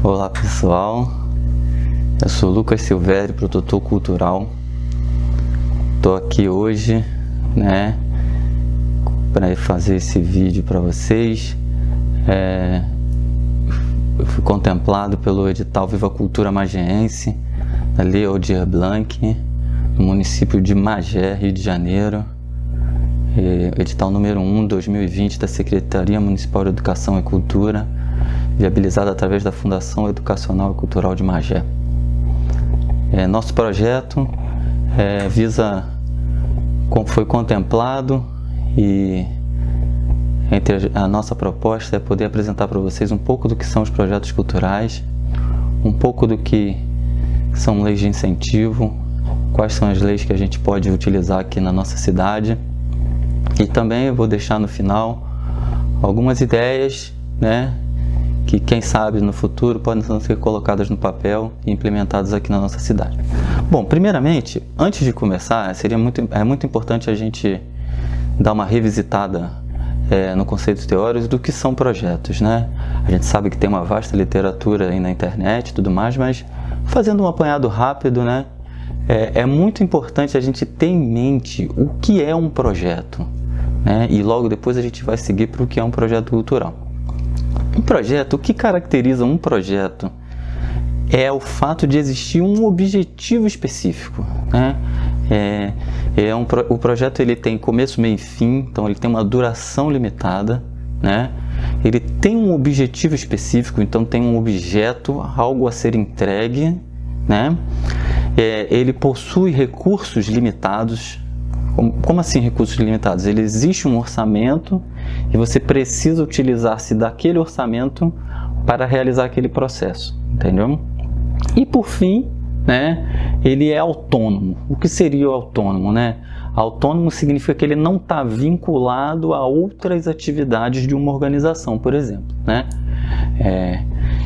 Olá pessoal, eu sou Lucas Silvério, produtor cultural. Estou aqui hoje, para fazer esse vídeo para vocês. Eu fui contemplado pelo edital Viva Cultura Magiense, da Lei Aldir Blanc, no município de Magé, Rio de Janeiro. Edital número 1, 2020, da Secretaria Municipal de Educação e Cultura, viabilizado através da Fundação Educacional e Cultural de Magé. Nosso projeto foi contemplado, e entre a nossa proposta é poder apresentar para vocês um pouco do que são os projetos culturais, um pouco do que são leis de incentivo, quais são as leis que a gente pode utilizar aqui na nossa cidade, e também eu vou deixar no final algumas ideias, que quem sabe no futuro podem ser colocadas no papel e implementadas aqui na nossa cidade. Bom, primeiramente, antes de começar, é muito importante a gente dar uma revisitada no conceito teórico do que são projetos, A gente sabe que tem uma vasta literatura aí na internet e tudo mais, mas fazendo um apanhado rápido, é muito importante a gente ter em mente o que é um projeto, e logo depois a gente vai seguir para o que é um projeto cultural. Um projeto, o que caracteriza um projeto é o fato de existir um objetivo específico, O projeto ele tem começo, meio e fim, então ele tem uma duração limitada, Ele tem um objetivo específico, então tem um objeto, algo a ser entregue, Ele possui recursos limitados. Como assim recursos limitados? Existe um orçamento e você precisa utilizar-se daquele orçamento para realizar aquele processo, entendeu? E por fim, ele é autônomo. O que seria o autônomo, Autônomo significa que ele não está vinculado a outras atividades de uma organização, por exemplo,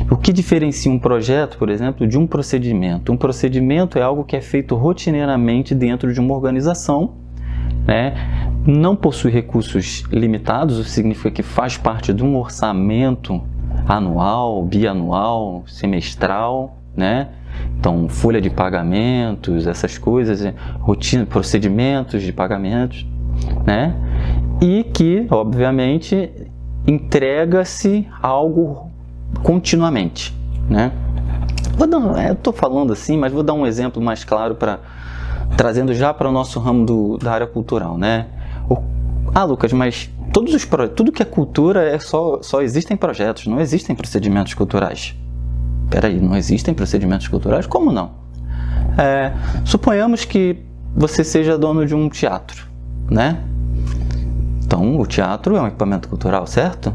O que diferencia um projeto, por exemplo, de um procedimento? Um procedimento é algo que é feito rotineiramente dentro de uma organização, não possui recursos limitados, o que significa que faz parte de um orçamento anual, bianual, semestral, Então, folha de pagamentos, essas coisas, rotina, procedimentos de pagamentos, E que, obviamente, entrega-se algo continuamente, Eu estou falando assim, mas vou dar um exemplo mais claro trazendo já para o nosso ramo da área cultural, Lucas, mas tudo que é cultura só existem projetos, não existem procedimentos culturais. Peraí, não existem procedimentos culturais? Como não? Suponhamos que você seja dono de um teatro, Então, o teatro é um equipamento cultural, certo?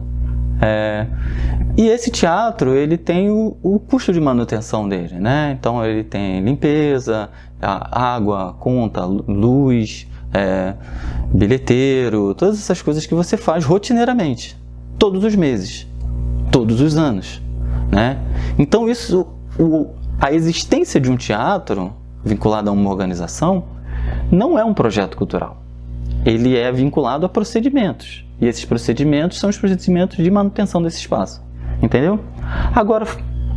E esse teatro, ele tem o custo de manutenção dele, Então, ele tem limpeza, água, conta, luz, bilheteiro, todas essas coisas que você faz rotineiramente, todos os meses, todos os anos, Então, a existência de um teatro vinculado a uma organização não é um projeto cultural. Ele é vinculado a procedimentos. E esses procedimentos são os procedimentos de manutenção desse espaço. Entendeu? Agora,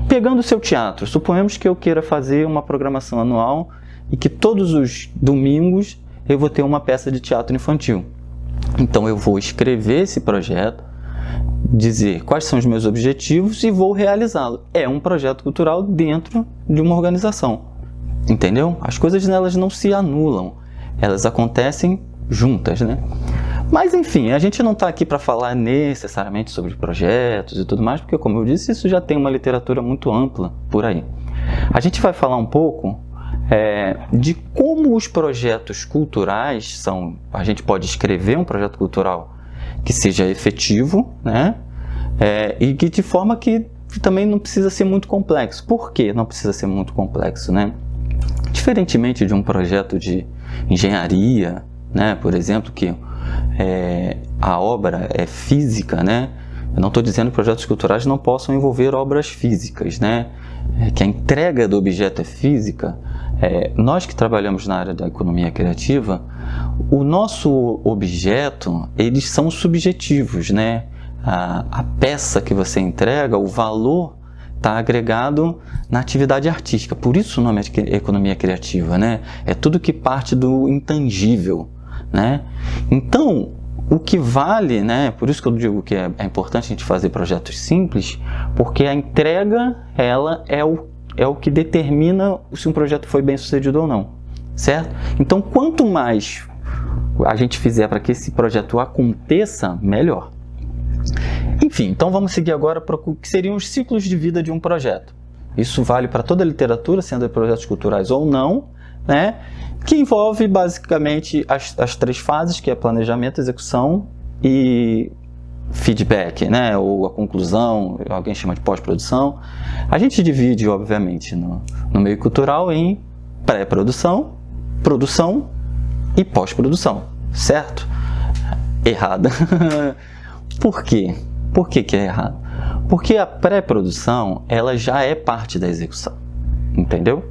pegando o seu teatro, suponhamos que eu queira fazer uma programação anual e que todos os domingos eu vou ter uma peça de teatro infantil. Então, eu vou escrever esse projeto, dizer quais são os meus objetivos e vou realizá-lo. É um projeto cultural dentro de uma organização. Entendeu? As coisas nelas não se anulam. Elas acontecem juntas, Mas, enfim, a gente não está aqui para falar necessariamente sobre projetos e tudo mais, porque, como eu disse, isso já tem uma literatura muito ampla por aí. A gente vai falar um pouco de como os projetos culturais são. A gente pode escrever um projeto cultural que seja efetivo, e que de forma que também não precisa ser muito complexo. Por que não precisa ser muito complexo, Diferentemente de um projeto de engenharia, por exemplo, que a obra é física, Eu não estou dizendo que projetos culturais não possam envolver obras físicas, Que a entrega do objeto é física. Nós que trabalhamos na área da economia criativa, o nosso objeto, eles são subjetivos, A peça que você entrega, o valor está agregado na atividade artística. Por isso o nome é economia criativa, né? É tudo que parte do intangível, né? Então, o que vale, né? Por isso que eu digo que é importante a gente fazer projetos simples, porque a entrega, ela é o que determina se um projeto foi bem sucedido ou não, certo? Então, quanto mais a gente fizer para que esse projeto aconteça, melhor. Enfim, então vamos seguir agora para o que seriam os ciclos de vida de um projeto. Isso vale para toda a literatura, sendo projetos culturais ou não, né? Que envolve basicamente as 3 fases, que é planejamento, execução e feedback, né? Ou a conclusão, alguém chama de pós-produção. A gente divide, obviamente, no meio cultural em pré-produção, produção e pós-produção, certo? Errada. Por quê? Por que é errado? Porque a pré-produção, ela já é parte da execução, entendeu?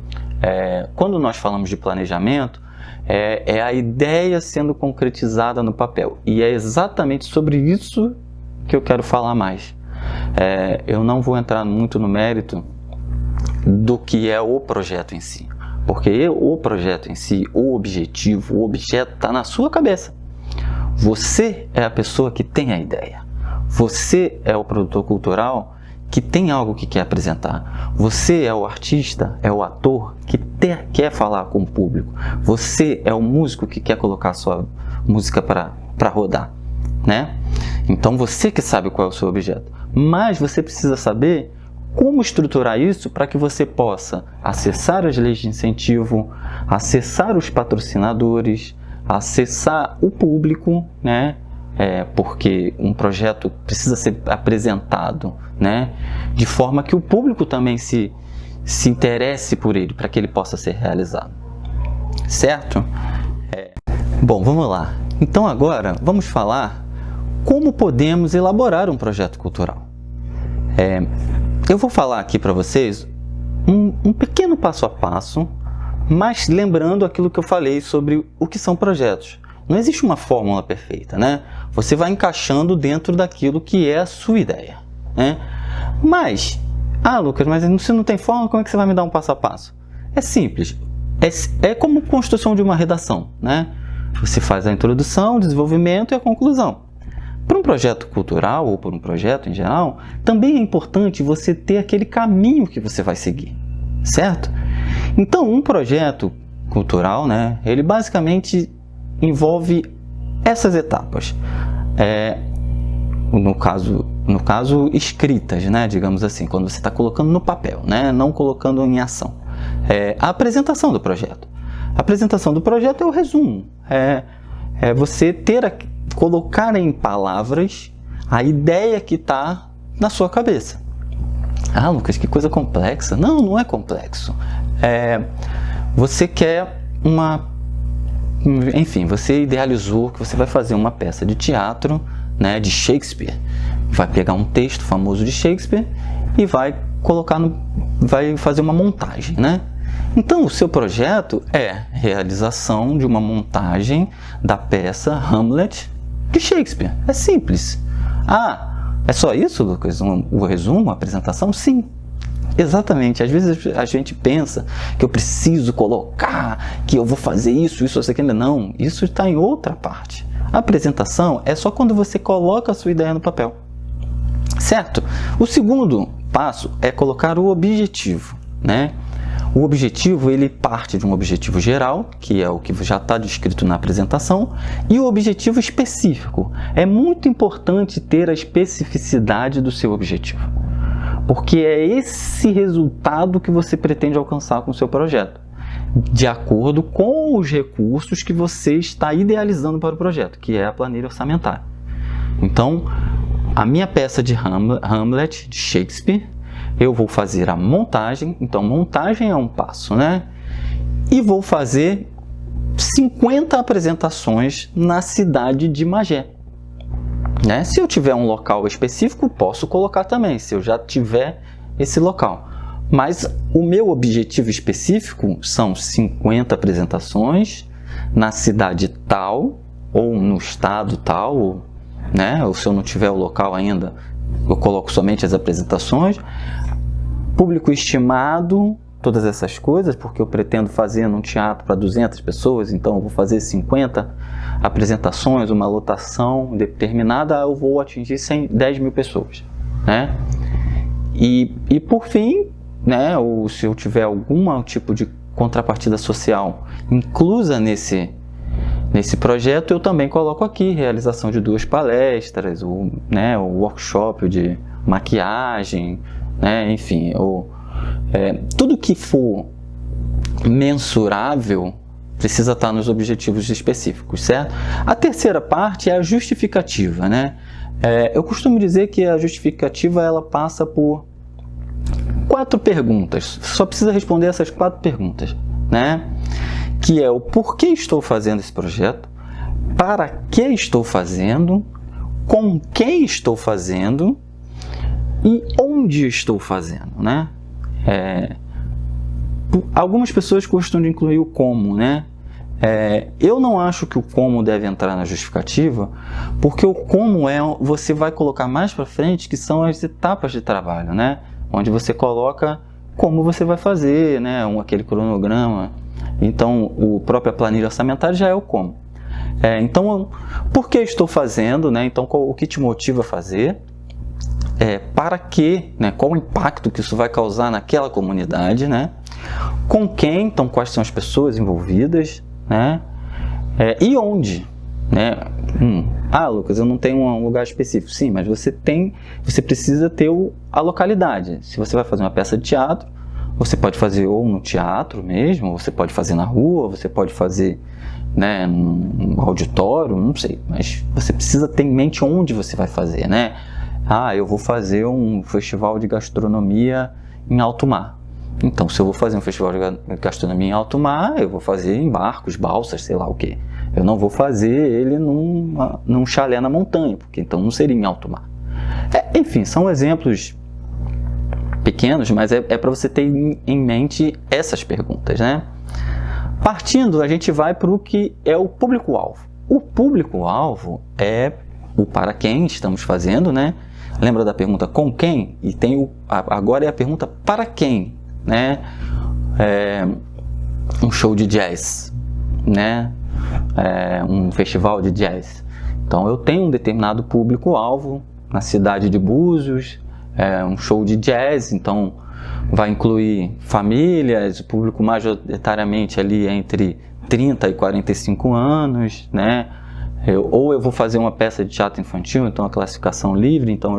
Quando nós falamos de planejamento, é a ideia sendo concretizada no papel. E é exatamente sobre isso que eu quero falar mais. Eu não vou entrar muito no mérito do que é o projeto em si. Porque o projeto em si, o objetivo, o objeto está na sua cabeça. Você é a pessoa que tem a ideia. Você é o produtor cultural que tem algo que quer apresentar. Você é o artista, é o ator que quer falar com o público. Você é o músico que quer colocar a sua música para rodar, né? Então você que sabe qual é o seu objeto. Mas você precisa saber como estruturar isso para que você possa acessar as leis de incentivo, acessar os patrocinadores, acessar o público, né? Porque um projeto precisa ser apresentado, né? De forma que o público também se interesse por ele, para que ele possa ser realizado. Certo? Bom, vamos lá. Então agora vamos falar como podemos elaborar um projeto cultural. Eu vou falar aqui para vocês um pequeno passo a passo, mas lembrando aquilo que eu falei sobre o que são projetos. Não existe uma fórmula perfeita, né? Você vai encaixando dentro daquilo que é a sua ideia, né? Mas, Lucas, mas se não tem fórmula, como é que você vai me dar um passo a passo? É simples. É como a construção de uma redação, né? Você faz a introdução, o desenvolvimento e a conclusão. Para um projeto cultural ou para um projeto em geral, também é importante você ter aquele caminho que você vai seguir, certo? Então, um projeto cultural, né? Ele basicamente envolve essas etapas, no caso escritas, né, digamos assim, quando você está colocando no papel, né, não colocando em ação. A apresentação do projeto. A apresentação do projeto é o resumo, você colocar em palavras a ideia que está na sua cabeça. Lucas, que coisa complexa. Não, não é complexo. Você quer enfim, você idealizou que você vai fazer uma peça de teatro, né, de Shakespeare. Vai pegar um texto famoso de Shakespeare e vai fazer uma montagem, né? Então, o seu projeto é a realização de uma montagem da peça Hamlet de Shakespeare. É simples. É só isso, Lucas? O resumo, a apresentação? Sim. Exatamente. Às vezes a gente pensa que eu preciso colocar, que eu vou fazer isso, aquilo. Não, isso está em outra parte. A apresentação é só quando você coloca a sua ideia no papel. Certo? O segundo passo é colocar o objetivo, né? O objetivo, ele parte de um objetivo geral, que é o que já está descrito na apresentação, e o objetivo específico. É muito importante ter a especificidade do seu objetivo, porque é esse resultado que você pretende alcançar com o seu projeto, de acordo com os recursos que você está idealizando para o projeto, que é a planilha orçamentária. Então, a minha peça de Hamlet, de Shakespeare, eu vou fazer a montagem. Então, montagem é um passo, né? E vou fazer 50 apresentações na cidade de Magé. Né? Se eu tiver um local específico, posso colocar também, se eu já tiver esse local. Mas o meu objetivo específico são 50 apresentações na cidade tal, ou no estado tal, né? Ou se eu não tiver o local ainda, eu coloco somente as apresentações. público estimado, todas essas coisas, porque eu pretendo fazer num teatro para 200 pessoas, então eu vou fazer 50 apresentações, uma lotação determinada, eu vou atingir 10 mil pessoas, né? E por fim, né, ou se eu tiver algum tipo de contrapartida social inclusa nesse projeto, eu também coloco aqui realização de 2 palestras, o workshop de maquiagem, né, enfim, tudo que for mensurável precisa estar nos objetivos específicos, certo? A terceira parte é a justificativa, né? Eu costumo dizer que a justificativa ela passa por 4 perguntas, só precisa responder essas 4 perguntas, né? Que é o porquê estou fazendo esse projeto, para que estou fazendo, com quem estou fazendo e onde estou fazendo, né? Algumas pessoas gostam de incluir o como, né? Eu não acho que o como deve entrar na justificativa, porque o como você vai colocar mais para frente, que são as etapas de trabalho, né? Onde você coloca como você vai fazer, né? Aquele cronograma. Então, a própria planilha orçamentária já é o como. Então, por que estou fazendo, né? Então, o que te motiva a fazer? Para quê, né? Qual o impacto que isso vai causar naquela comunidade, né? Com quem, então quais são as pessoas envolvidas, né? E onde, né? Lucas, eu não tenho um lugar específico. Sim, mas você precisa ter a localidade. Se você vai fazer uma peça de teatro, você pode fazer ou no teatro mesmo, você pode fazer na rua, você pode fazer, né, num auditório, não sei, mas você precisa ter em mente onde você vai fazer, né? Eu vou fazer um festival de gastronomia em alto mar. Então, se eu vou fazer um festival de gastronomia em alto mar, eu vou fazer em barcos, balsas, sei lá o quê. Eu não vou fazer ele num chalé na montanha, porque então não seria em alto mar. Enfim, são exemplos pequenos, mas é para você ter em mente essas perguntas, né? Partindo, a gente vai para o que é o público-alvo. O público-alvo é o para quem estamos fazendo, né? Lembra da pergunta com quem? E tem agora é a pergunta para quem, né? Um show de jazz, né? Um festival de jazz. Então eu tenho um determinado público-alvo na cidade de Búzios, um show de jazz, então vai incluir famílias, o público majoritariamente ali entre 30 e 45 anos, né? Ou eu vou fazer uma peça de teatro infantil, então a classificação livre, então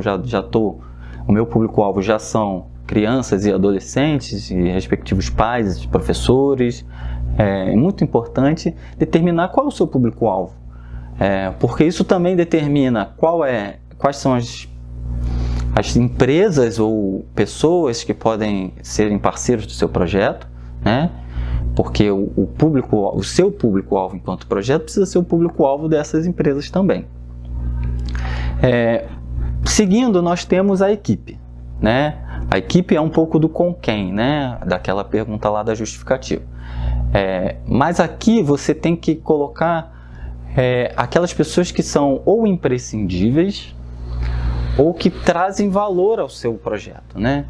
o meu público-alvo já são crianças e adolescentes, e respectivos pais, professores. É muito importante determinar qual é o seu público-alvo, porque isso também determina quais são as empresas ou pessoas que podem serem parceiros do seu projeto, né? Porque o seu público-alvo enquanto projeto precisa ser o público-alvo dessas empresas também. Seguindo, nós temos a equipe, né? A equipe é um pouco do com quem, né? Daquela pergunta lá da justificativa. Mas aqui você tem que colocar aquelas pessoas que são ou imprescindíveis ou que trazem valor ao seu projeto, né?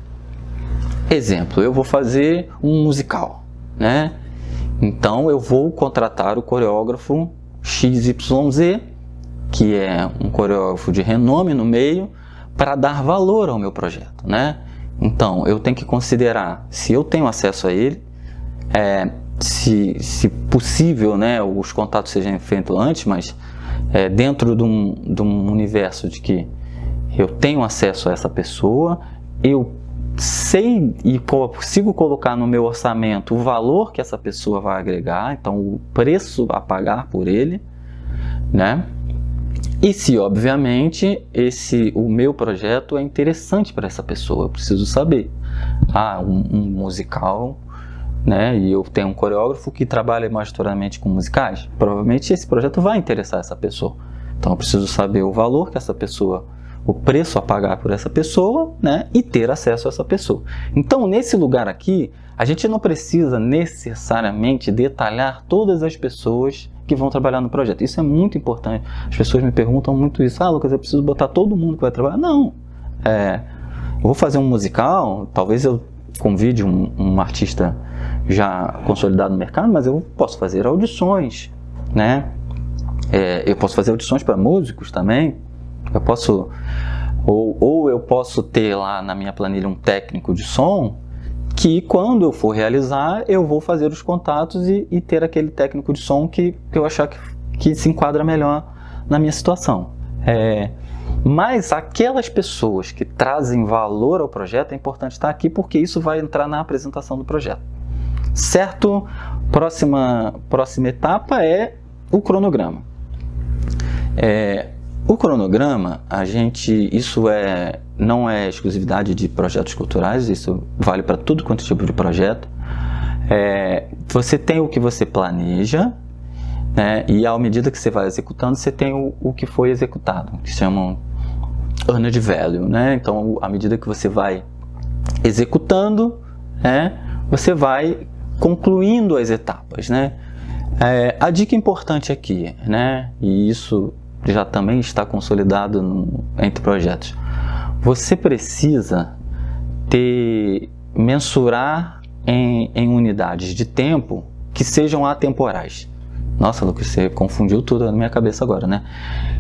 Exemplo, eu vou fazer um musical, né? Então eu vou contratar o coreógrafo XYZ, que é um coreógrafo de renome no meio, para dar valor ao meu projeto, né? Então eu tenho que considerar se eu tenho acesso a ele, se possível, né, os contatos sejam feitos antes, mas dentro de um universo de que eu tenho acesso a essa pessoa, eu sei e consigo colocar no meu orçamento o valor que essa pessoa vai agregar, então o preço a pagar por ele, né? E se, obviamente, o meu projeto é interessante para essa pessoa, eu preciso saber. Um musical, né? E eu tenho um coreógrafo que trabalha majoritariamente com musicais, provavelmente esse projeto vai interessar essa pessoa. Então eu preciso saber o valor que essa pessoa, o preço a pagar por essa pessoa, né? E ter acesso a essa pessoa. Então, nesse lugar aqui, a gente não precisa necessariamente detalhar todas as pessoas que vão trabalhar no projeto. Isso é muito importante. As pessoas me perguntam muito isso. Lucas, eu preciso botar todo mundo que vai trabalhar? Não. Eu vou fazer um musical, talvez eu convide um artista já consolidado no mercado, mas eu posso fazer audições, né? Eu posso fazer audições para músicos também. Eu posso, ou eu posso ter lá na minha planilha um técnico de som que, quando eu for realizar, eu vou fazer os contatos e ter aquele técnico de som que eu achar que se enquadra melhor na minha situação. Mas aquelas pessoas que trazem valor ao projeto, é importante estar aqui, porque isso vai entrar na apresentação do projeto. Certo? Próxima etapa é o cronograma. O cronograma, isso não é exclusividade de projetos culturais, isso vale para tudo quanto tipo de projeto. Você tem o que você planeja, né, e à medida que você vai executando, você tem o que foi executado, que se chamam earned value, né? Então, à medida que você vai executando, você vai concluindo as etapas, né? A dica importante aqui, né, e isso já também está consolidado entre projetos, você precisa mensurar em unidades de tempo que sejam atemporais. Nossa, Lucas, você confundiu tudo na minha cabeça agora, né?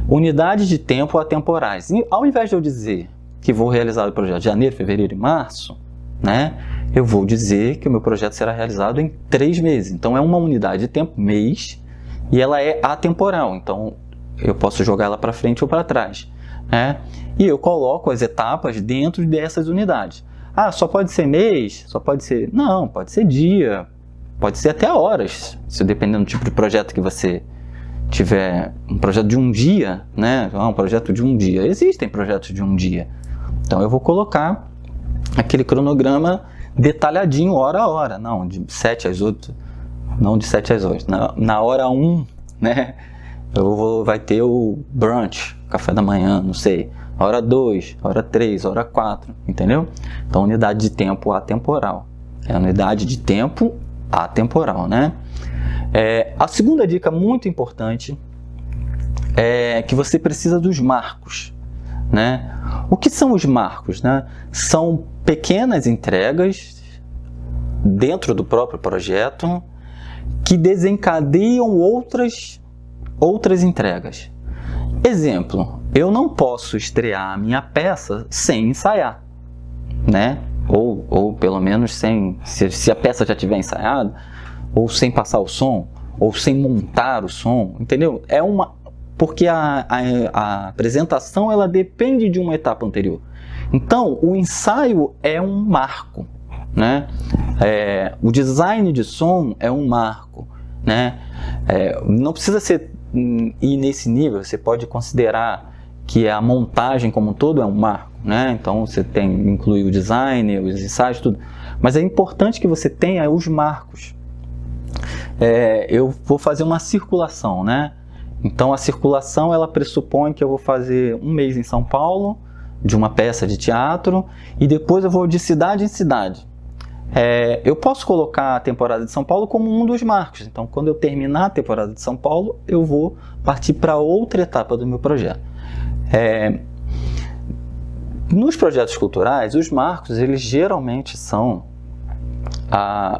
Unidades de tempo atemporais. E, ao invés de eu dizer que vou realizar o projeto de janeiro, fevereiro e março, né, eu vou dizer que o meu projeto será realizado em 3 meses. Então, é uma unidade de tempo, mês, e ela é atemporal. Então, eu posso jogar ela para frente ou para trás, né? E eu coloco as etapas dentro dessas unidades. Ah, só pode ser mês? Só pode ser... Não, pode ser dia, pode ser até horas, se dependendo do tipo de projeto que você tiver. Um projeto de um dia, né? Um projeto de um dia. Existem projetos de um dia. Então, eu vou colocar aquele cronograma detalhadinho, hora a hora. Não, de 7 às 8. Não de 7 às 8. Na hora 1, né? Vai ter o brunch, café da manhã, não sei. Hora 2, hora 3, hora 4, entendeu? Então, unidade de tempo atemporal. É a unidade de tempo atemporal, né? A segunda dica muito importante é que você precisa dos marcos, né? O que são os marcos, né? São pequenas entregas dentro do próprio projeto que desencadeiam outras entregas. Exemplo, eu não posso estrear a minha peça sem ensaiar, né? Ou pelo menos se a peça já tiver ensaiada, ou sem passar o som, ou sem montar o som, entendeu? Porque a apresentação ela depende de uma etapa anterior. Então, o ensaio é um marco, né? O design de som é um marco, né? Não precisa ir nesse nível, você pode considerar que a montagem como um todo é um marco, né? Então você inclui o design, os ensaios, tudo. Mas é importante que você tenha os marcos. Eu vou fazer uma circulação, né? Então a circulação ela pressupõe que eu vou fazer um mês em São Paulo, de uma peça de teatro, e depois eu vou de cidade em cidade. Eu posso colocar a temporada de São Paulo como um dos marcos. Então, quando eu terminar a temporada de São Paulo, eu vou partir para outra etapa do meu projeto. Nos projetos culturais, os marcos, eles geralmente são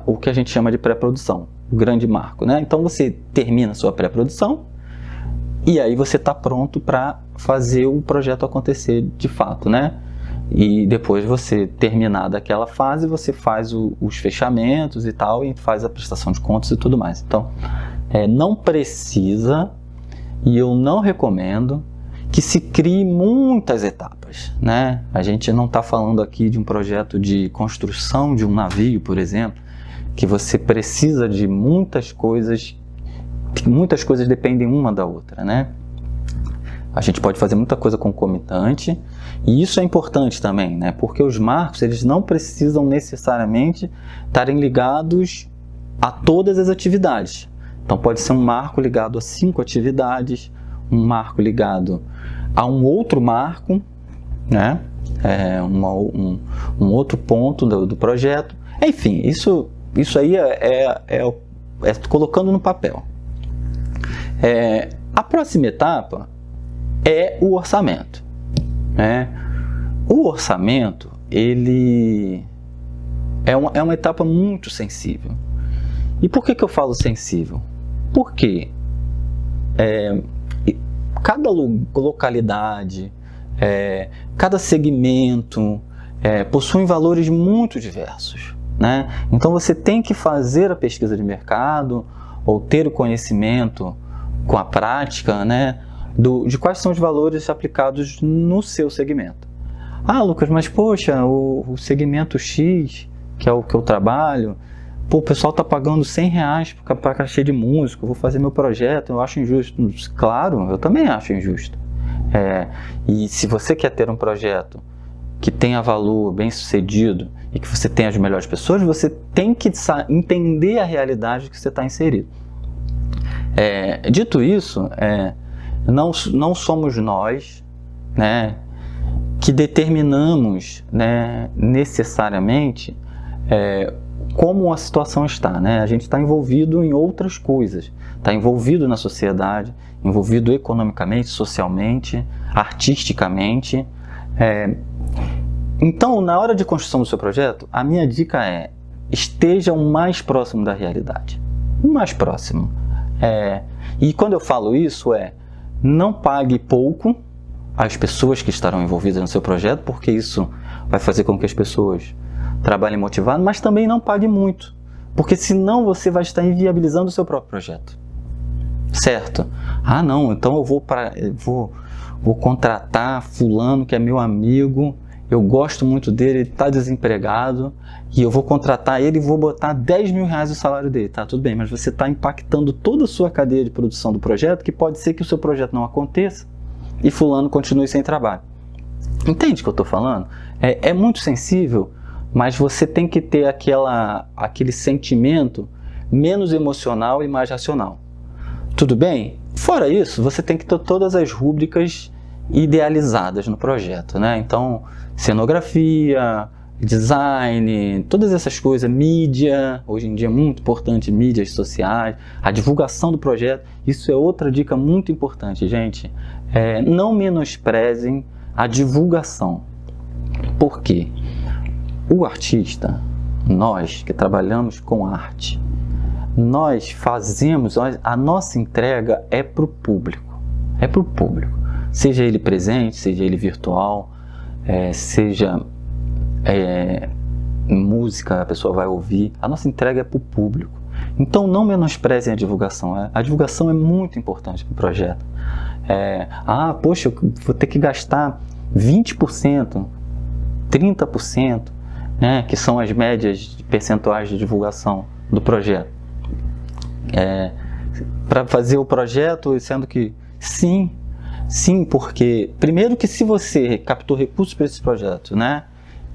o que a gente chama de pré-produção, o grande marco, né? Então, você termina a sua pré-produção e aí você está pronto para fazer o projeto acontecer de fato, né? E depois você terminar daquela fase, você faz os fechamentos e tal, e faz a prestação de contas e tudo mais. Então, não precisa, e eu não recomendo, que se crie muitas etapas, né? A gente não está falando aqui de um projeto de construção de um navio, por exemplo, que você precisa de muitas coisas dependem uma da outra, né? A gente pode fazer muita coisa concomitante, e isso é importante também, né? Porque os marcos, eles não precisam necessariamente estarem ligados a todas as atividades. Então pode ser um marco ligado a 5 atividades, um marco ligado a um outro marco, né? Um outro ponto do projeto. Enfim, isso aí é colocando no papel. A próxima etapa é o orçamento, né? O orçamento, ele é uma etapa muito sensível. E por que eu falo sensível? Porque cada localidade, cada segmento possuem valores muito diversos, né? Então você tem que fazer a pesquisa de mercado ou ter o conhecimento com a prática, né, de quais são os valores aplicados no seu segmento. Ah, Lucas, mas poxa, o segmento X, que é o que eu trabalho, o pessoal está pagando R$100 para cachê de músico, eu vou fazer meu projeto, eu acho injusto. Claro, eu também acho injusto. E se você quer ter um projeto que tenha valor, bem sucedido, e que você tenha as melhores pessoas, você tem que entender a realidade que você está inserido. Dito isso, não somos nós, né, que determinamos, né, necessariamente como a situação está, né? A gente está envolvido em outras coisas, está envolvido na sociedade, envolvido economicamente, socialmente, artisticamente. Então, na hora de construção do seu projeto, a minha dica esteja o mais próximo da realidade, o mais próximo. E quando eu falo isso não pague pouco às pessoas que estarão envolvidas no seu projeto, porque isso vai fazer com que as pessoas trabalhem motivadas, mas também não pague muito, porque senão você vai estar inviabilizando o seu próprio projeto. Certo? Ah, não, então eu vou contratar fulano que é meu amigo, eu gosto muito dele, ele está desempregado, e eu vou contratar ele e vou botar R$10.000 o salário dele. Tá, tudo bem, mas você está impactando toda a sua cadeia de produção do projeto, que pode ser que o seu projeto não aconteça e fulano continue sem trabalho. Entende o que eu estou falando? É muito sensível, mas você tem que ter aquele sentimento menos emocional e mais racional. Tudo bem? Fora isso, você tem que ter todas as rúbricas idealizadas no projeto, né? Então, cenografia, design, todas essas coisas, mídia, hoje em dia é muito importante, mídias sociais, a divulgação do projeto, isso é outra dica muito importante, gente. Não menosprezem a divulgação. Por quê? O artista, nós que trabalhamos com arte, nós fazemos, a nossa entrega para o público, seja ele presente, seja ele virtual, seja música, a pessoa vai ouvir, a nossa entrega é para o público. Então não menosprezem a divulgação, a divulgação é muito importante para o projeto. Poxa, eu vou ter que gastar 20%, 30%, né, que são as médias percentuais de divulgação do projeto. Para fazer o projeto, sendo que sim, porque primeiro que se você captou recursos para esse projeto, né,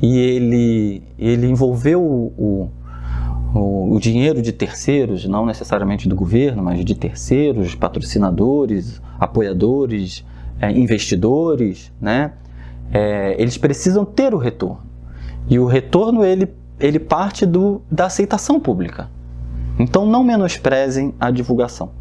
e ele envolveu o dinheiro de terceiros, não necessariamente do governo, mas de terceiros, patrocinadores, apoiadores, investidores, né, eles precisam ter o retorno. E o retorno ele parte da aceitação pública. Então não menosprezem a divulgação.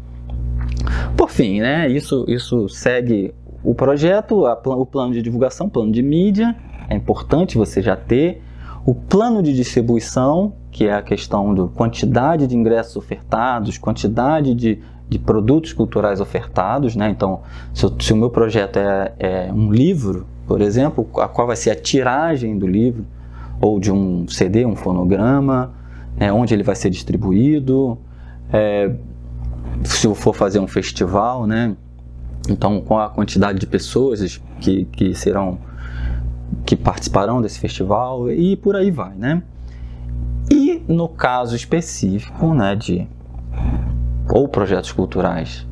Por fim, né, isso segue o projeto, o plano de divulgação, plano de mídia, é importante você já ter. O plano de distribuição, que é a questão da quantidade de ingressos ofertados, quantidade de produtos culturais ofertados, né? Então, se o meu projeto é um livro, por exemplo, qual vai ser a tiragem do livro, ou de um CD, um fonograma, onde ele vai ser distribuído, se eu for fazer um festival, né? Então, qual a quantidade de pessoas que participarão desse festival, e por aí vai, né? E no caso específico, né, de ou projetos culturais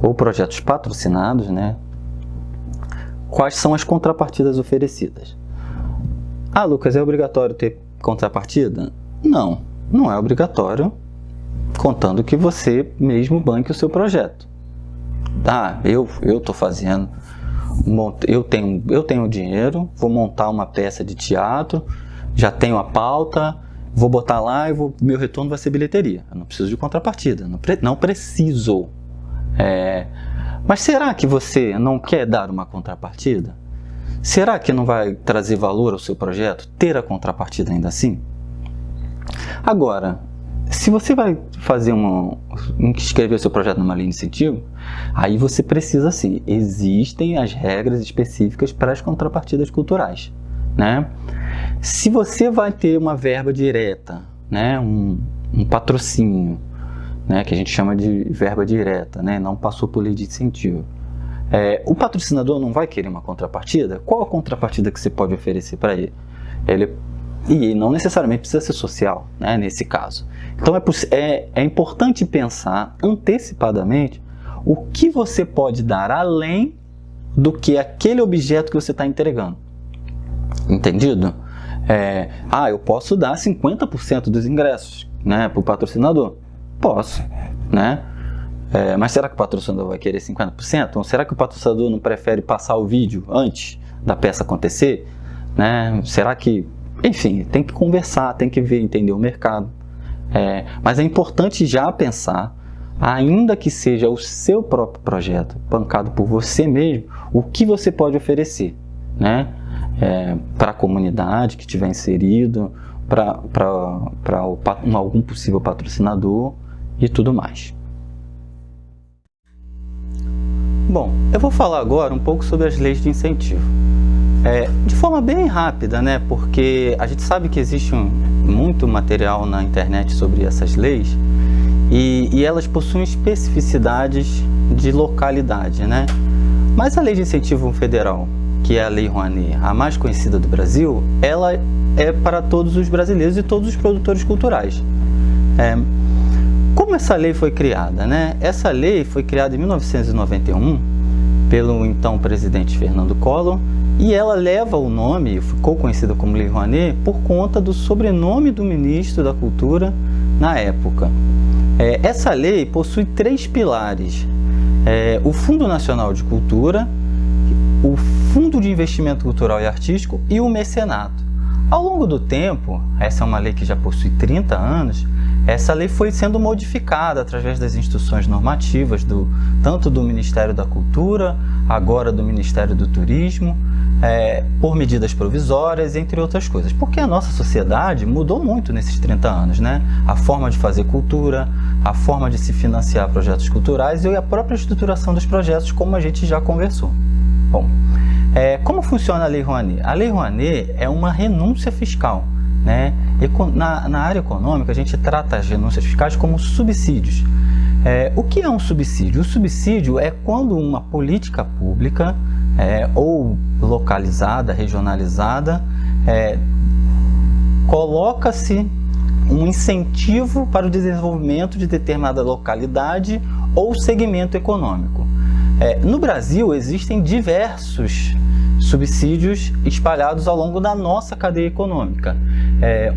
ou projetos patrocinados, né, quais são as contrapartidas oferecidas? Ah, Lucas, é obrigatório ter contrapartida? Não é obrigatório, contando que você mesmo banque o seu projeto. Eu estou fazendo, eu tenho dinheiro, vou montar uma peça de teatro, já tenho a pauta, vou botar lá e meu retorno vai ser bilheteria. Eu não preciso de contrapartida, não preciso. Mas será que você não quer dar uma contrapartida? Será que não vai trazer valor ao seu projeto ter a contrapartida ainda assim? Agora, se você vai fazer escrever o seu projeto numa lei de incentivo, aí você precisa sim, existem as regras específicas para as contrapartidas culturais, né? Se você vai ter uma verba direta, né, um patrocínio, né, que a gente chama de verba direta, né, não passou por lei de incentivo, o patrocinador não vai querer uma contrapartida? Qual a contrapartida que você pode oferecer para ele? E não necessariamente precisa ser social, né, nesse caso. Então é importante pensar antecipadamente o que você pode dar além do que aquele objeto que você está entregando. Entendido? Eu posso dar 50% dos ingressos, né, para o patrocinador? Posso, né? Mas será que o patrocinador vai querer 50%? Ou será que o patrocinador não prefere passar o vídeo antes da peça acontecer? Né? Será que... Enfim, tem que conversar, tem que ver, entender o mercado. Mas é importante já pensar, ainda que seja o seu próprio projeto, bancado por você mesmo, o que você pode oferecer, né? Para a comunidade que estiver inserido, para algum possível patrocinador e tudo mais. Bom, eu vou falar agora um pouco sobre as leis de incentivo. De forma bem rápida, né? Porque a gente sabe que existe muito material na internet sobre essas leis e elas possuem especificidades de localidade, né? Mas a Lei de Incentivo Federal, que é a Lei Rouanet, a mais conhecida do Brasil, ela é para todos os brasileiros e todos os produtores culturais. Como essa lei foi criada, né? Essa lei foi criada em 1991 pelo então presidente Fernando Collor e ela leva o nome, ficou conhecida como Lei Rouanet, por conta do sobrenome do ministro da Cultura na época. Essa lei possui 3 pilares: o Fundo Nacional de Cultura, o Fundo de Investimento Cultural e Artístico e o Mecenato. Ao longo do tempo, essa é uma lei que já possui 30 anos, essa lei foi sendo modificada através das instruções normativas tanto do Ministério da Cultura, agora do Ministério do Turismo, por medidas provisórias, entre outras coisas. Porque a nossa sociedade mudou muito nesses 30 anos, né? A forma de fazer cultura, a forma de se financiar projetos culturais e a própria estruturação dos projetos, como a gente já conversou. Bom, como funciona a Lei Rouanet? A Lei Rouanet é uma renúncia fiscal, né? Na área econômica, a gente trata as renúncias fiscais como subsídios. O que é um subsídio? O subsídio é quando uma política pública, ou localizada, regionalizada, coloca-se um incentivo para o desenvolvimento de determinada localidade ou segmento econômico. No Brasil, existem diversos subsídios espalhados ao longo da nossa cadeia econômica.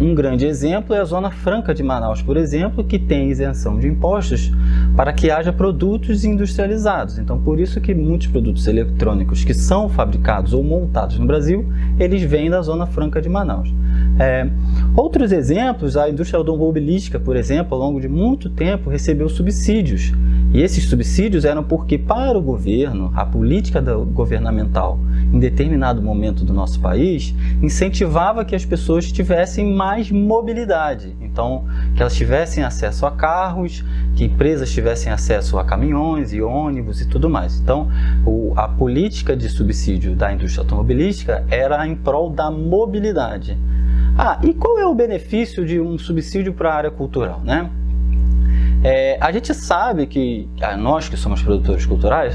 Um grande exemplo é a Zona Franca de Manaus, por exemplo, que tem isenção de impostos para que haja produtos industrializados. Então, por isso que muitos produtos eletrônicos que são fabricados ou montados no Brasil, eles vêm da Zona Franca de Manaus. Outros exemplos, a indústria automobilística, por exemplo, ao longo de muito tempo recebeu subsídios. E esses subsídios eram porque, para o governo, a política governamental, em determinado momento do nosso país, incentivava que as pessoas tivessem mais mobilidade. Então, que elas tivessem acesso a carros, que empresas tivessem acesso a caminhões e ônibus e tudo mais. Então, a política de subsídio da indústria automobilística era em prol da mobilidade. E qual é o benefício de um subsídio para a área cultural, né? A gente sabe que, nós que somos produtores culturais,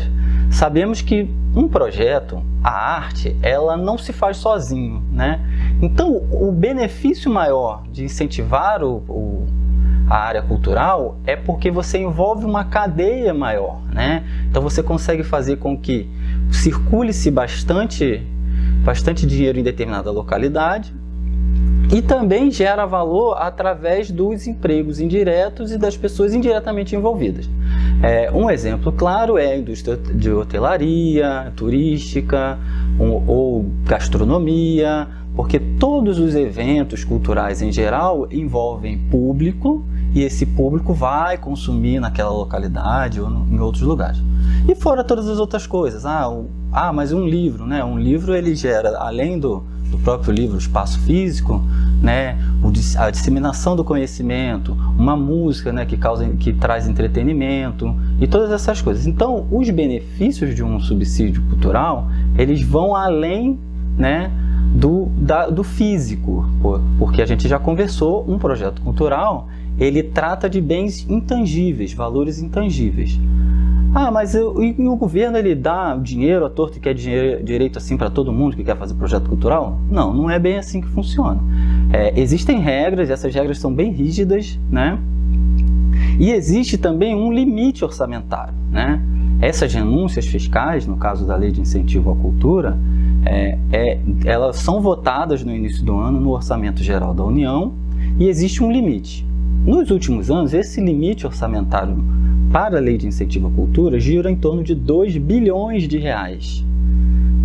sabemos que um projeto, a arte, ela não se faz sozinho, né? Então, o benefício maior de incentivar a área cultural é porque você envolve uma cadeia maior, né? Então, você consegue fazer com que circule-se bastante dinheiro em determinada localidade, e também gera valor através dos empregos indiretos e das pessoas indiretamente envolvidas. Um exemplo claro é a indústria de hotelaria, turística ou gastronomia, porque todos os eventos culturais em geral envolvem público e esse público vai consumir naquela localidade ou em outros lugares. E fora todas as outras coisas, mas um livro, né? Um livro ele gera, além do do próprio livro Espaço Físico, né, a disseminação do conhecimento, uma música, né, que traz entretenimento e todas essas coisas. Então, os benefícios de um subsídio cultural, eles vão além, né, do físico, porque a gente já conversou, um projeto cultural, ele trata de bens intangíveis, valores intangíveis. Ah, mas o governo ele dá dinheiro à torto e quer direito assim para todo mundo que quer fazer projeto cultural? Não, não é bem assim que funciona. Existem regras, essas regras são bem rígidas, né? E existe também um limite orçamentário, né? Essas renúncias fiscais, no caso da Lei de Incentivo à Cultura, elas são votadas no início do ano no Orçamento Geral da União e existe um limite. Nos últimos anos, esse limite orçamentário para a Lei de Incentivo à Cultura gira em torno de 2 bilhões de reais.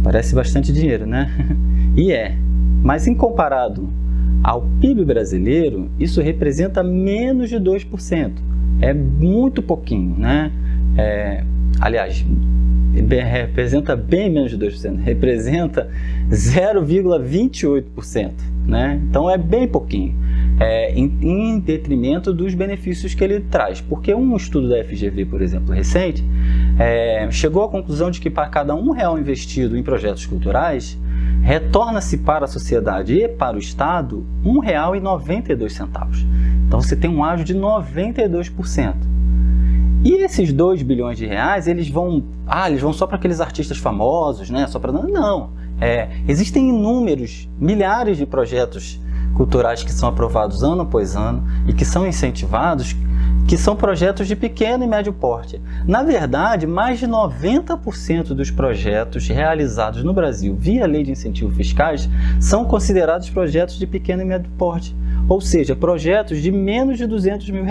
Parece bastante dinheiro, né? E mas em comparado ao PIB brasileiro, isso representa menos de 2%. É muito pouquinho, né? Aliás, representa bem menos de 2%, representa 0,28%, né? Então é bem pouquinho, em detrimento dos benefícios que ele traz, porque um estudo da FGV, por exemplo, recente, chegou à conclusão de que para cada R$1 investido em projetos culturais, retorna-se para a sociedade e para o Estado R$1,92. Então você tem um ágio de 92%. E esses 2 bilhões de reais, eles vão só para aqueles artistas famosos, né? Não. Existem milhares de projetos culturais que são aprovados ano após ano e que são incentivados, que são projetos de pequeno e médio porte. Na verdade, mais de 90% dos projetos realizados no Brasil via Lei de Incentivos Fiscais são considerados projetos de pequeno e médio porte, ou seja, projetos de menos de R$200 mil.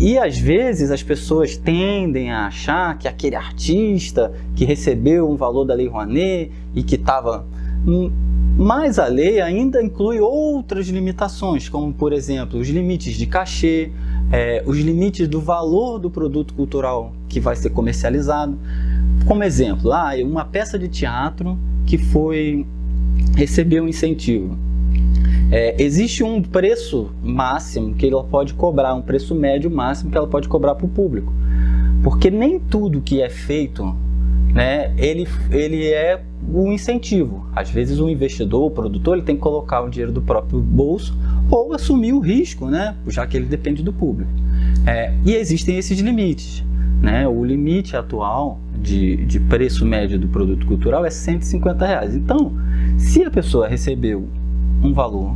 E às vezes as pessoas tendem a achar que aquele artista que recebeu um valor da Lei Rouanet e que estava... Mas a lei ainda inclui outras limitações, como por exemplo, os limites de cachê, os limites do valor do produto cultural que vai ser comercializado. Como exemplo, uma peça de teatro que recebeu um incentivo. Existe um preço máximo que ela pode cobrar, um preço médio máximo que ela pode cobrar para o público. Porque nem tudo que é feito, né, ele é um incentivo. Às vezes o investidor, o produtor, ele tem que colocar o dinheiro do próprio bolso ou assumir o risco, né, já que ele depende do público. E existem esses limites, né? O limite atual de preço médio do produto cultural é R$150. Então, se a pessoa recebeu um valor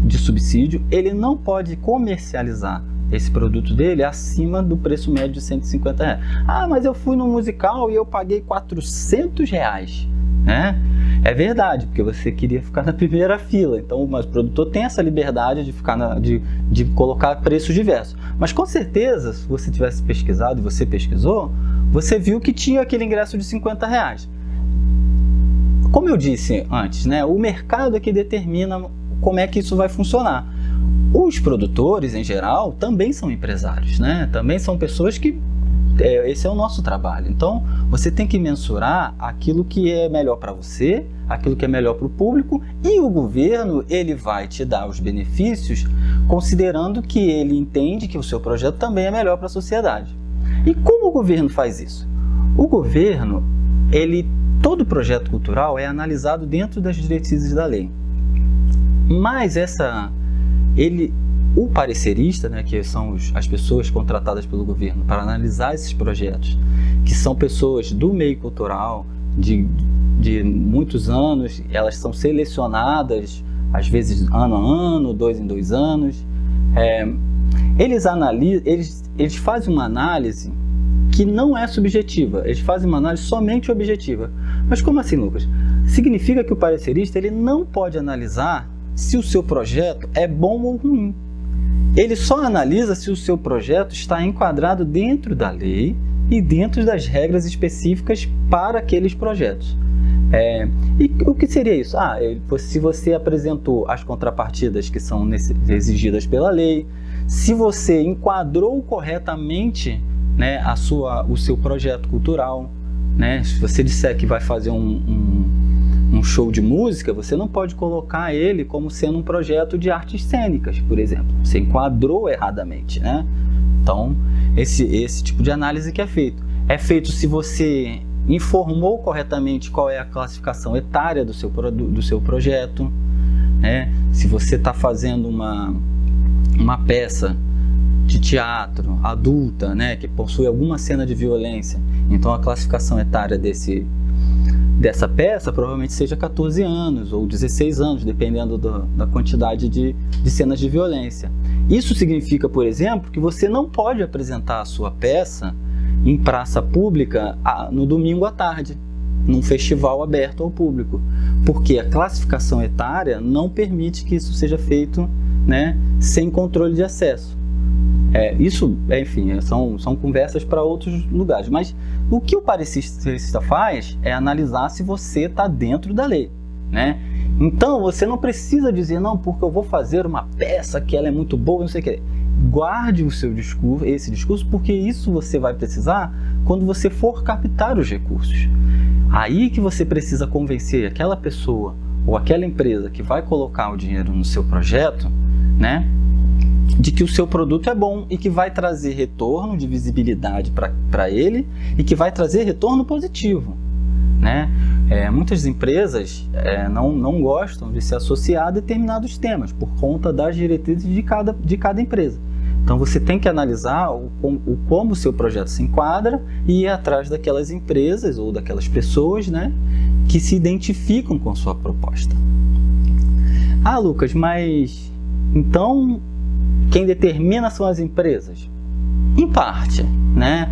de subsídio, ele não pode comercializar esse produto dele acima do preço médio de R$150. Mas eu fui no musical e eu paguei R$400, né? É verdade, porque você queria ficar na primeira fila, então mas o produtor tem essa liberdade de ficar de colocar preços diversos. Mas com certeza, se você tivesse pesquisado e você pesquisou, você viu que tinha aquele ingresso de R$50. Como eu disse antes, né, o mercado é que determina como é que isso vai funcionar. Os produtores, em geral, também são empresários, né? Também são pessoas que... esse é o nosso trabalho. Então, você tem que mensurar aquilo que é melhor para você, aquilo que é melhor para o público, e o governo ele vai te dar os benefícios considerando que ele entende que o seu projeto também é melhor para a sociedade. E como o governo faz isso? O governo, todo projeto cultural é analisado dentro das diretrizes da lei. Mas o parecerista, né, que são as pessoas contratadas pelo governo para analisar esses projetos, que são pessoas do meio cultural de muitos anos, elas são selecionadas, às vezes ano a ano, 2 em 2 anos, eles fazem uma análise que não é subjetiva, eles fazem uma análise somente objetiva. Mas como assim, Lucas? Significa que o parecerista ele não pode analisar se o seu projeto é bom ou ruim. Ele só analisa se o seu projeto está enquadrado dentro da lei e dentro das regras específicas para aqueles projetos. E o que seria isso? Se você apresentou as contrapartidas que são exigidas pela lei, se você enquadrou corretamente, né, o seu projeto cultural, né, se você disser que vai fazer um um show de música, você não pode colocar ele como sendo um projeto de artes cênicas, por exemplo. Você enquadrou erradamente, né? Então, esse tipo de análise que é feito. É feito se você informou corretamente qual é a classificação etária do seu projeto, né? Se você está fazendo uma peça de teatro adulta, né, que possui alguma cena de violência, então a classificação etária dessa peça provavelmente seja 14 anos ou 16 anos, dependendo da quantidade de cenas de violência. Isso significa, por exemplo, que você não pode apresentar a sua peça em praça pública no domingo à tarde, num festival aberto ao público, porque a classificação etária não permite que isso seja feito, né, sem controle de acesso. Enfim, são conversas para outros lugares, mas o que o parecista faz é analisar se você está dentro da lei, né? Então você não precisa dizer, não, porque eu vou fazer uma peça que ela é muito boa, não sei o que. Guarde o seu discurso, esse discurso, porque isso você vai precisar quando você for captar os recursos. Aí que você precisa convencer aquela pessoa ou aquela empresa que vai colocar o dinheiro no seu projeto, né, de que o seu produto é bom e que vai trazer retorno de visibilidade para ele e que vai trazer retorno positivo, né? Muitas empresas não gostam de se associar a determinados temas por conta das diretrizes de cada empresa. Então você tem que analisar como o seu projeto se enquadra e ir atrás daquelas empresas ou daquelas pessoas, né, que se identificam com sua proposta. Ah, Lucas, mas então quem determina são as empresas? Em parte, né?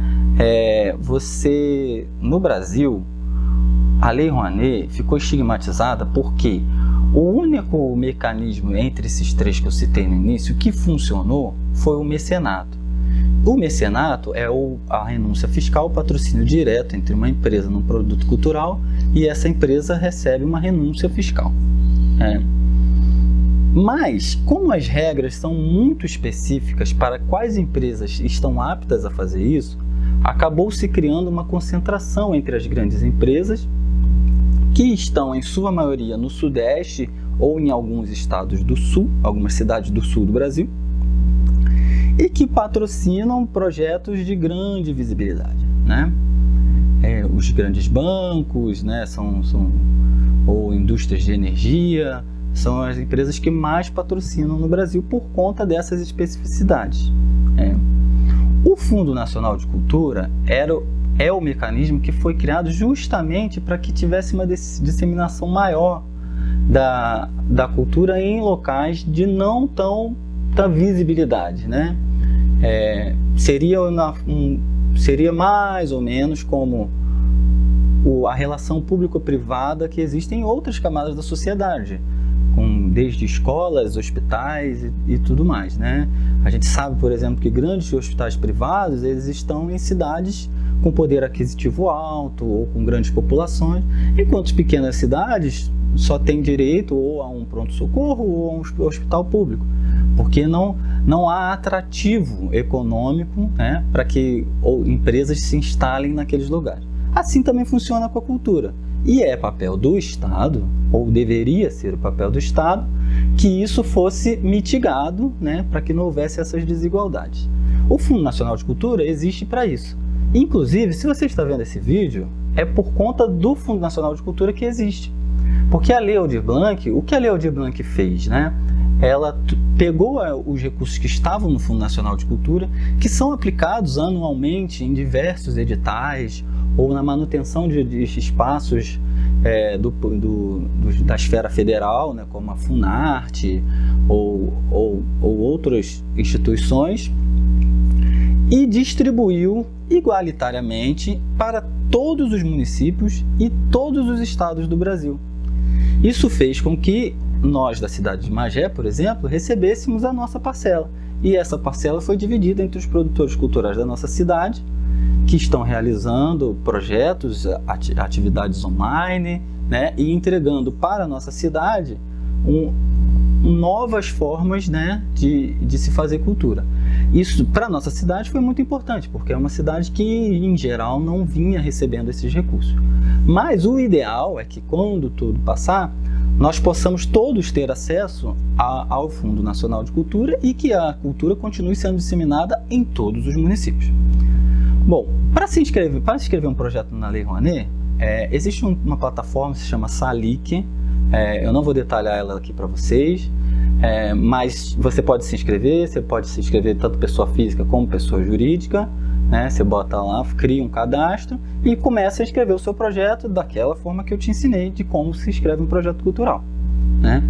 No Brasil, a Lei Rouanet ficou estigmatizada porque o único mecanismo entre esses três que eu citei no início que funcionou foi o mecenato. O mecenato é a renúncia fiscal, o patrocínio direto entre uma empresa num produto cultural e essa empresa recebe uma renúncia fiscal. Mas, como as regras são muito específicas para quais empresas estão aptas a fazer isso, acabou se criando uma concentração entre as grandes empresas que estão, em sua maioria, no Sudeste ou em alguns estados do Sul, algumas cidades do Sul do Brasil, e que patrocinam projetos de grande visibilidade, né? Os grandes bancos, né, ou indústrias de energia, são as empresas que mais patrocinam no Brasil por conta dessas especificidades. O Fundo Nacional de Cultura é o mecanismo que foi criado justamente para que tivesse uma disseminação maior da cultura em locais de não tanta visibilidade, né? Seria mais ou menos como a relação público-privada que existe em outras camadas da sociedade, desde escolas, hospitais e tudo mais, né? A gente sabe, por exemplo, que grandes hospitais privados, eles estão em cidades com poder aquisitivo alto ou com grandes populações, enquanto pequenas cidades só têm direito ou a um pronto-socorro ou a um hospital público, porque não há atrativo econômico, né, para que empresas se instalem naqueles lugares. Assim também funciona com a cultura. E é papel do Estado, ou deveria ser o papel do Estado, que isso fosse mitigado, né, para que não houvesse essas desigualdades. O Fundo Nacional de Cultura existe para isso. Inclusive, se você está vendo esse vídeo, é por conta do Fundo Nacional de Cultura que existe. Porque a Lei Aldir Blanc, o que a Lei Aldir Blanc fez, né? Ela pegou os recursos que estavam no Fundo Nacional de Cultura, que são aplicados anualmente em diversos editais, ou na manutenção de espaços da esfera federal, né, como a Funarte ou outras instituições, e distribuiu igualitariamente para todos os municípios e todos os estados do Brasil. Isso fez com que nós, da cidade de Magé, por exemplo, recebêssemos a nossa parcela. E essa parcela foi dividida entre os produtores culturais da nossa cidade, que estão realizando projetos, atividades online, né, e entregando para a nossa cidade novas formas, né, de se fazer cultura. Isso, para a nossa cidade, foi muito importante, porque é uma cidade que, em geral, não vinha recebendo esses recursos. Mas o ideal é que, quando tudo passar, nós possamos todos ter acesso ao Fundo Nacional de Cultura e que a cultura continue sendo disseminada em todos os municípios. Bom, para se inscrever um projeto na Lei Rouanet, existe uma plataforma que se chama Salic. Eu não vou detalhar ela aqui para vocês, mas você pode se inscrever tanto pessoa física como pessoa jurídica, né? Você bota lá, cria um cadastro e começa a escrever o seu projeto daquela forma que eu te ensinei de como se escreve um projeto cultural, né?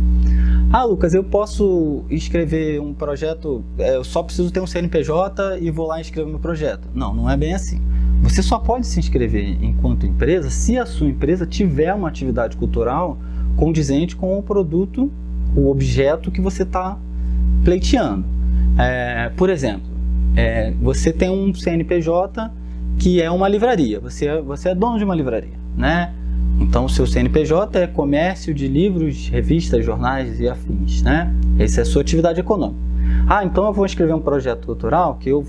Ah, Lucas, eu posso escrever um projeto, eu só preciso ter um CNPJ e vou lá e escrever meu projeto. Não, não é bem assim. Você só pode se inscrever enquanto empresa se a sua empresa tiver uma atividade cultural condizente com o produto, o objeto que você está pleiteando. Por exemplo, você tem um CNPJ que é uma livraria, você é dono de uma livraria, né? Então o seu CNPJ é comércio de livros, revistas, jornais e afins, né? Essa é a sua atividade econômica. Ah, então eu vou escrever um projeto cultural, que eu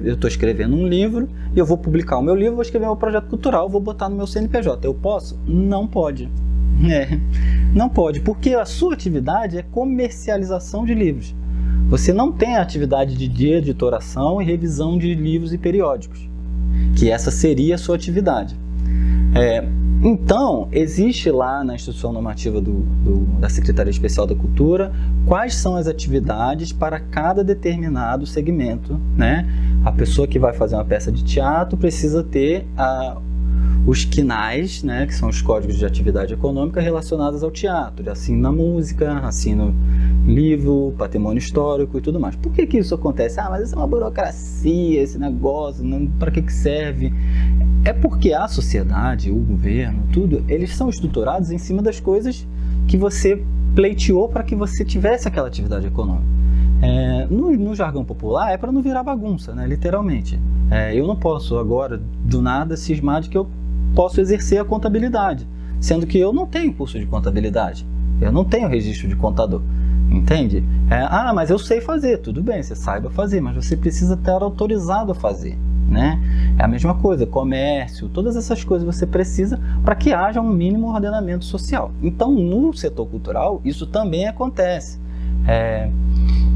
estou escrevendo um livro, e eu vou publicar o meu livro, vou escrever um projeto cultural, vou botar no meu CNPJ. Eu posso? Não pode. Não pode, porque a sua atividade é comercialização de livros. Você não tem a atividade de editoração e revisão de livros e periódicos, que essa seria a sua atividade. Então, existe lá na Instrução Normativa da Secretaria Especial da Cultura quais são as atividades para cada determinado segmento, né? A pessoa que vai fazer uma peça de teatro precisa ter os quinais, né, que são os códigos de atividade econômica relacionados ao teatro. Assina música, assina livro, patrimônio histórico e tudo mais. Por que isso acontece? Ah, mas isso é uma burocracia, esse negócio, para que serve? É porque a sociedade, o governo, tudo, eles são estruturados em cima das coisas que você pleiteou para que você tivesse aquela atividade econômica. No jargão popular é para não virar bagunça, né, literalmente. Eu não posso agora, do nada, cismar de que eu posso exercer a contabilidade, sendo que eu não tenho curso de contabilidade, eu não tenho registro de contador, entende? Mas eu sei fazer, tudo bem, você saiba fazer, mas você precisa estar autorizado a fazer, né? É a mesma coisa, comércio, todas essas coisas você precisa para que haja um mínimo ordenamento social. Então, no setor cultural, isso também acontece.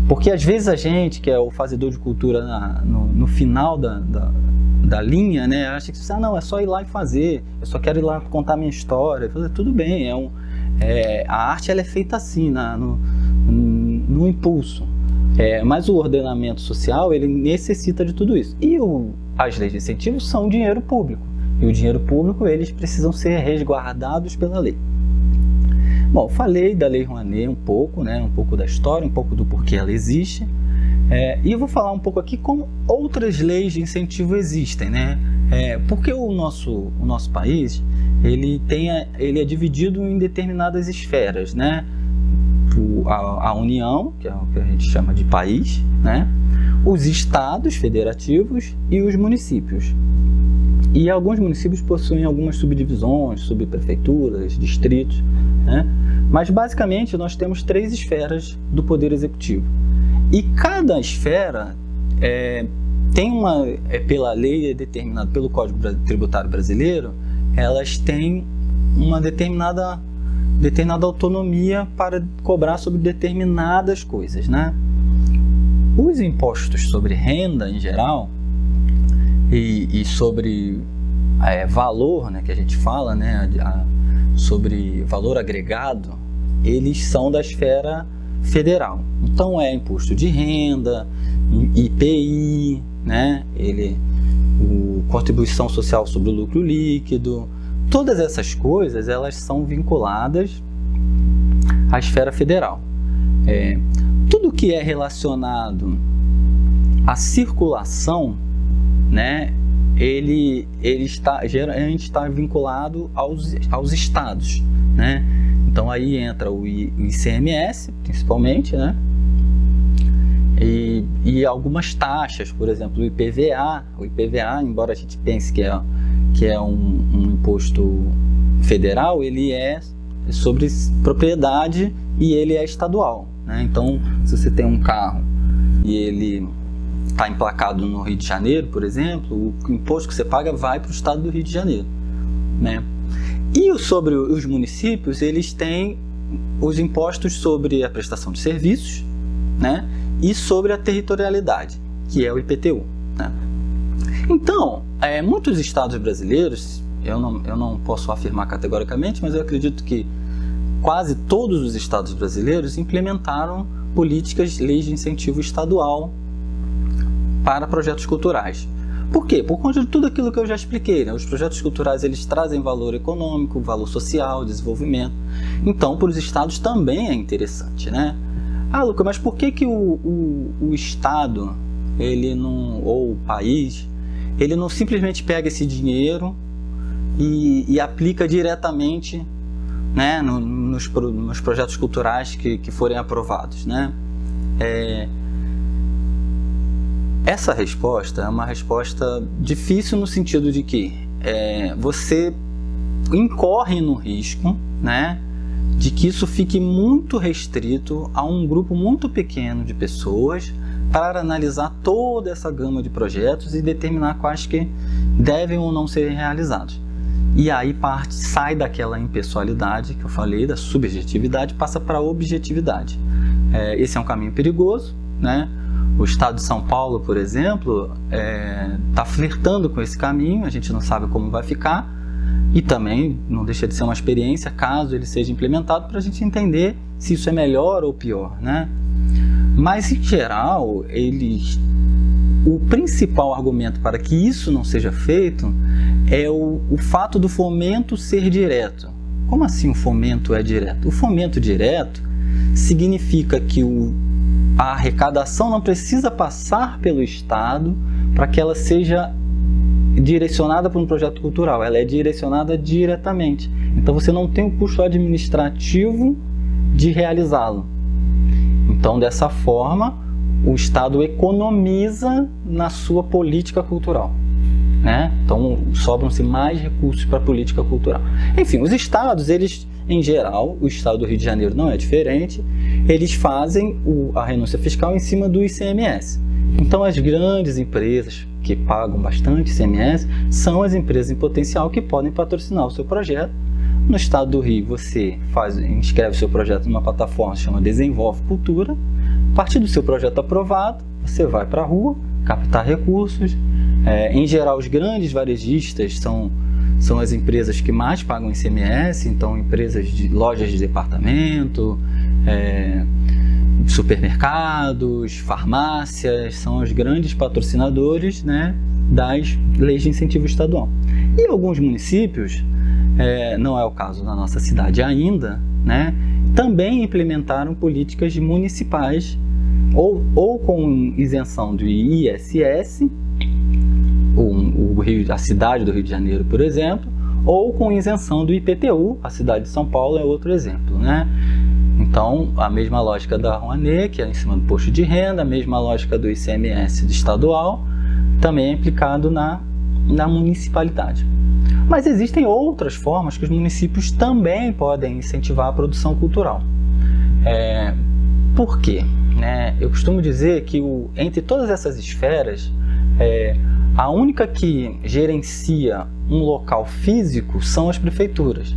Porque às vezes a gente, que é o fazedor de cultura no final da linha, né, acha que não, é só ir lá e fazer, eu só quero ir lá contar minha história. Tudo bem, a arte ela é feita assim, no impulso. Mas o ordenamento social ele necessita de tudo isso. E as leis de incentivo são dinheiro público. E o dinheiro público eles precisam ser resguardados pela lei. Bom, falei da Lei Rouanet um pouco, né, um pouco da história, um pouco do porquê ela existe. E eu vou falar um pouco aqui como outras leis de incentivo existem, né? Porque o nosso país ele é dividido em determinadas esferas, né? A União, que é o que a gente chama de país, né? Os estados federativos e os municípios. E alguns municípios possuem algumas subdivisões, subprefeituras, distritos, né? Mas basicamente nós temos 3 esferas do Poder Executivo. E cada esfera tem pela lei determinada, pelo Código Tributário Brasileiro, elas têm uma determinada autonomia para cobrar sobre determinadas coisas, né? Os impostos sobre renda em geral e sobre valor, né, que a gente fala, né, sobre valor agregado, eles são da esfera federal. Então imposto de renda, IPI, né, contribuição social sobre o lucro líquido, todas essas coisas elas são vinculadas à esfera federal. Tudo que é relacionado à circulação, né, ele geralmente está vinculado aos estados, né? Então aí entra o ICMS, principalmente, né? E algumas taxas, por exemplo, o IPVA. O IPVA, embora a gente pense que é um imposto federal, ele é sobre propriedade e ele é estadual, né? Então, se você tem um carro e ele está emplacado no Rio de Janeiro, por exemplo, o imposto que você paga vai para o estado do Rio de Janeiro, né? E sobre os municípios, eles têm os impostos sobre a prestação de serviços, né? E sobre a territorialidade, que é o IPTU, né? Então, muitos estados brasileiros, eu não posso afirmar categoricamente, mas eu acredito que quase todos os estados brasileiros implementaram políticas, leis de incentivo estadual para projetos culturais. Por quê? Por conta de tudo aquilo que eu já expliquei, né? Os projetos culturais, eles trazem valor econômico, valor social, desenvolvimento. Então, para os estados também é interessante, né? Ah, Luca, mas por que o estado, ele não, ou o país, ele não simplesmente pega esse dinheiro e aplica diretamente, né, nos projetos culturais que forem aprovados, né? Essa resposta é uma resposta difícil no sentido de que você incorre no risco, né, de que isso fique muito restrito a um grupo muito pequeno de pessoas para analisar toda essa gama de projetos e determinar quais que devem ou não ser realizados. E aí sai daquela impessoalidade que eu falei, da subjetividade, passa para a objetividade. Esse é um caminho perigoso, né? O estado de São Paulo, por exemplo, está flertando com esse caminho, a gente não sabe como vai ficar, e também não deixa de ser uma experiência, caso ele seja implementado, para a gente entender se isso é melhor ou pior, né? Mas, em geral, o principal argumento para que isso não seja feito é o fato do fomento ser direto. Como assim o fomento é direto? O fomento direto significa que a arrecadação não precisa passar pelo Estado para que ela seja direcionada para um projeto cultural. Ela é direcionada diretamente. Então você não tem o custo administrativo de realizá-lo. Então, dessa forma, o Estado economiza na sua política cultural, né? Então, sobram-se mais recursos para a política cultural. Enfim, os estados, eles, em geral, o estado do Rio de Janeiro não é diferente, eles fazem a renúncia fiscal em cima do ICMS. Então, as grandes empresas que pagam bastante ICMS são as empresas em potencial que podem patrocinar o seu projeto. No estado do Rio, você inscreve seu projeto numa plataforma que se chama Desenvolve Cultura. A partir do seu projeto aprovado, você vai para a rua, captar recursos. Em geral, os grandes varejistas são as empresas que mais pagam ICMS, então empresas de lojas de departamento, supermercados, farmácias, são os grandes patrocinadores, né, das leis de incentivo estadual. E alguns municípios, não é o caso na nossa cidade ainda, né, também implementaram políticas municipais ou com isenção do ISS, a cidade do Rio de Janeiro, por exemplo, ou com isenção do IPTU, a cidade de São Paulo é outro exemplo, né? Então, a mesma lógica da Rouanet, que é em cima do imposto de renda, a mesma lógica do ICMS do estadual, também é aplicado na municipalidade. Mas existem outras formas que os municípios também podem incentivar a produção cultural. Por quê? Eu costumo dizer que entre todas essas esferas, a única que gerencia um local físico são as prefeituras,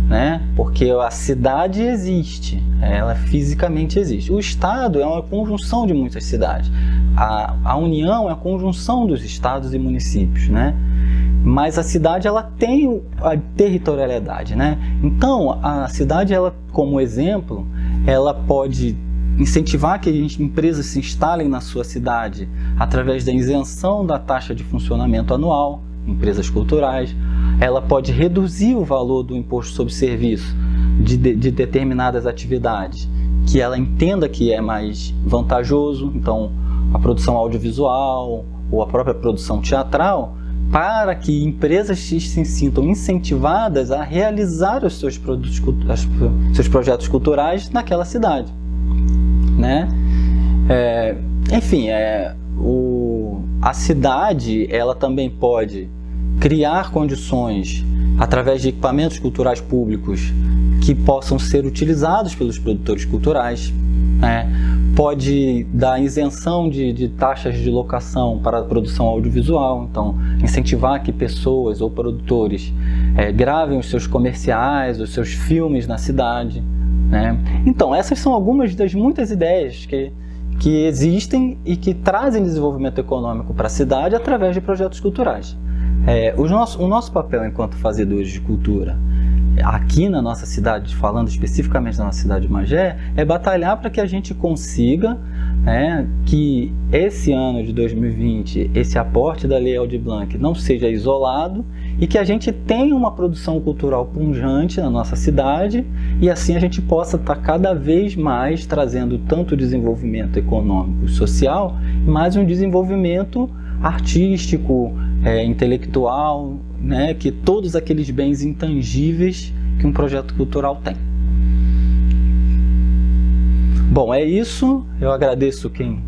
né? Porque a cidade existe, ela fisicamente existe. O Estado é uma conjunção de muitas cidades. A União é a conjunção dos estados e municípios, né? Mas a cidade, ela tem a territorialidade, né? Então, a cidade, ela, como exemplo, ela pode incentivar que empresas se instalem na sua cidade através da isenção da taxa de funcionamento anual, empresas culturais. Ela pode reduzir o valor do imposto sobre serviço de determinadas atividades que ela entenda que é mais vantajoso, então a produção audiovisual ou a própria produção teatral, para que empresas se sintam incentivadas a realizar os seus projetos culturais naquela cidade, né? Enfim, a cidade, ela também pode criar condições através de equipamentos culturais públicos que possam ser utilizados pelos produtores culturais, né? Pode dar isenção de taxas de locação para a produção audiovisual, então incentivar que pessoas ou produtores gravem os seus comerciais, os seus filmes na cidade, né? Então, essas são algumas das muitas ideias que existem e que trazem desenvolvimento econômico para a cidade através de projetos culturais. O nosso papel enquanto fazedores de cultura aqui na nossa cidade, falando especificamente da nossa cidade de Magé, é batalhar para que a gente consiga, que esse ano de 2020, esse aporte da Lei Aldir Blanc não seja isolado e que a gente tenha uma produção cultural pujante na nossa cidade e assim a gente possa estar cada vez mais trazendo tanto desenvolvimento econômico e social, mas um desenvolvimento artístico, intelectual, né, que todos aqueles bens intangíveis que um projeto cultural tem. Bom, é isso. Eu agradeço quem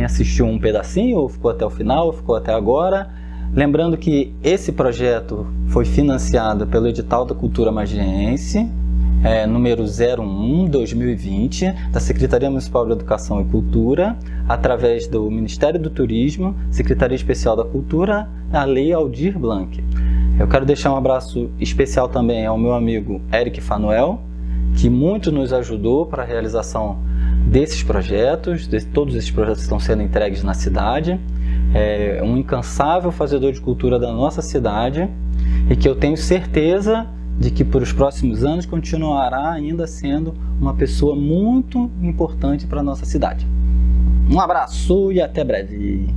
assistiu um pedacinho, ou ficou até o final, ou ficou até agora. Lembrando que esse projeto foi financiado pelo Edital da Cultura Magiense, número 01/2020, da Secretaria Municipal de Educação e Cultura, através do Ministério do Turismo, Secretaria Especial da Cultura, a Lei Aldir Blanc. Eu quero deixar um abraço especial também ao meu amigo Eric Fanuel, que muito nos ajudou para a realização desses projetos, todos esses projetos estão sendo entregues na cidade. É um incansável fazedor de cultura da nossa cidade e que eu tenho certeza de que por os próximos anos continuará ainda sendo uma pessoa muito importante para a nossa cidade. Um abraço e até breve!